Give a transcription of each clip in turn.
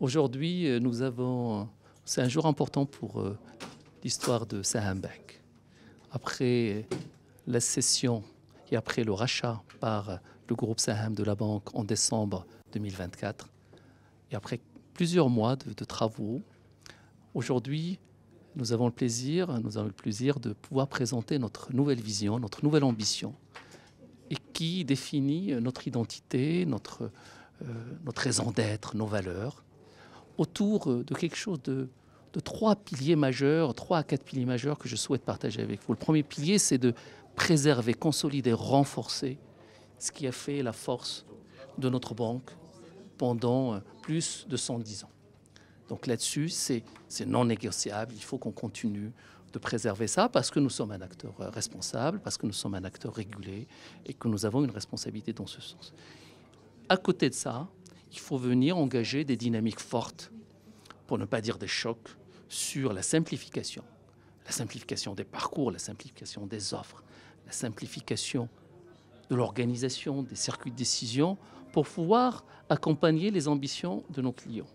Aujourd'hui, c'est un jour important pour l'histoire de Saham Bank. Après la cession et après le rachat par le groupe Saham de la banque en décembre 2024, et après plusieurs mois de travaux, aujourd'hui, nous avons le plaisir de pouvoir présenter notre nouvelle vision, notre nouvelle ambition, et qui définit notre identité, notre raison d'être, nos valeurs, autour de quelque chose de 3 piliers majeurs, 3 à 4 piliers majeurs que je souhaite partager avec vous. Le premier pilier, c'est de préserver, consolider, renforcer ce qui a fait la force de notre banque pendant plus de 110 ans. Donc là-dessus, c'est non négociable. Il faut qu'on continue de préserver ça parce que nous sommes un acteur responsable, parce que nous sommes un acteur régulé et que nous avons une responsabilité dans ce sens. À côté de ça, il faut venir engager des dynamiques fortes, pour ne pas dire des chocs, sur la simplification des parcours, la simplification des offres, la simplification de l'organisation des circuits de décision pour pouvoir accompagner les ambitions de nos clients.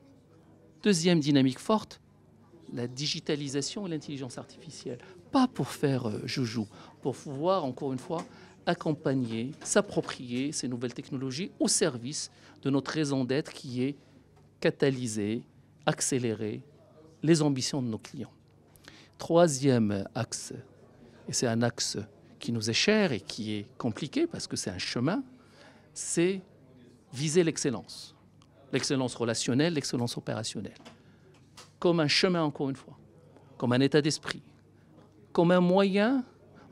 Deuxième dynamique forte, la digitalisation et l'intelligence artificielle. Pas pour faire joujou, pour pouvoir, encore une fois, accompagner, s'approprier ces nouvelles technologies au service de notre raison d'être qui est catalyser, accélérer les ambitions de nos clients. Troisième axe, et c'est un axe qui nous est cher et qui est compliqué parce que c'est un chemin, c'est viser l'excellence. L'excellence relationnelle, l'excellence opérationnelle. Comme un chemin, encore une fois, comme un état d'esprit, comme un moyen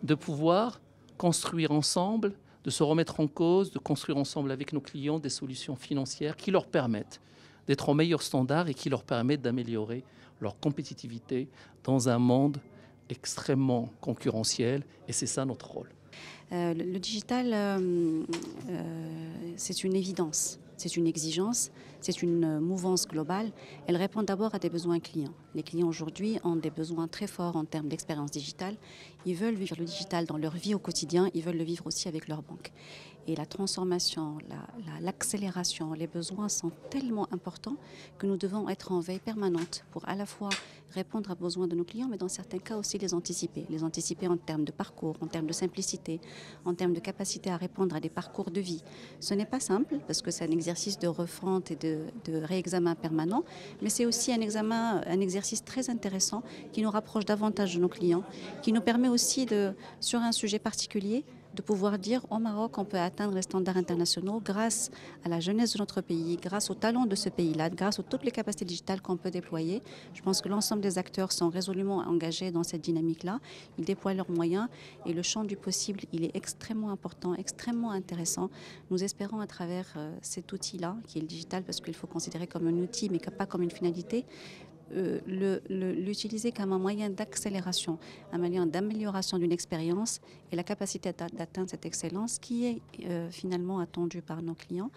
de pouvoir construire ensemble, de se remettre en cause, de construire ensemble avec nos clients des solutions financières qui leur permettent d'être au meilleur standard et qui leur permettent d'améliorer leur compétitivité dans un monde extrêmement concurrentiel. Et c'est ça notre rôle. Le digital, c'est une évidence, c'est une exigence, c'est une mouvance globale. Elle répond d'abord à des besoins clients. Les clients aujourd'hui ont des besoins très forts en termes d'expérience digitale. Ils veulent vivre le digital dans leur vie au quotidien, ils veulent le vivre aussi avec leur banque. Et la transformation, l'accélération, les besoins sont tellement importants que nous devons être en veille permanente pour à la fois répondre aux besoins de nos clients, mais dans certains cas aussi les anticiper. Les anticiper en termes de parcours, en termes de simplicité, en termes de capacité à répondre à des parcours de vie. Ce n'est pas simple parce que c'est un exercice de refonte et de réexamen permanent, mais c'est aussi un exercice très intéressant qui nous rapproche davantage de nos clients, qui nous permet aussi, sur un sujet particulier, de pouvoir dire au Maroc on peut atteindre les standards internationaux grâce à la jeunesse de notre pays, grâce aux talents de ce pays-là, grâce à toutes les capacités digitales qu'on peut déployer. Je pense que l'ensemble des acteurs sont résolument engagés dans cette dynamique-là. Ils déploient leurs moyens et le champ du possible, il est extrêmement important, extrêmement intéressant. Nous espérons à travers cet outil-là, qui est le digital, parce qu'il faut considérer comme un outil mais pas comme une finalité, l'utiliser comme un moyen d'accélération, un moyen d'amélioration d'une expérience et la capacité d'atteindre cette excellence qui est finalement attendue par nos clients.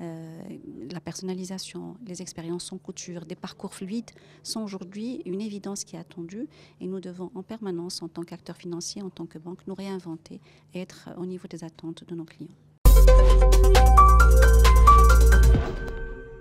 La personnalisation, les expériences sans couture, des parcours fluides sont aujourd'hui une évidence qui est attendue et nous devons en permanence, en tant qu'acteurs financiers, en tant que banque, nous réinventer et être au niveau des attentes de nos clients.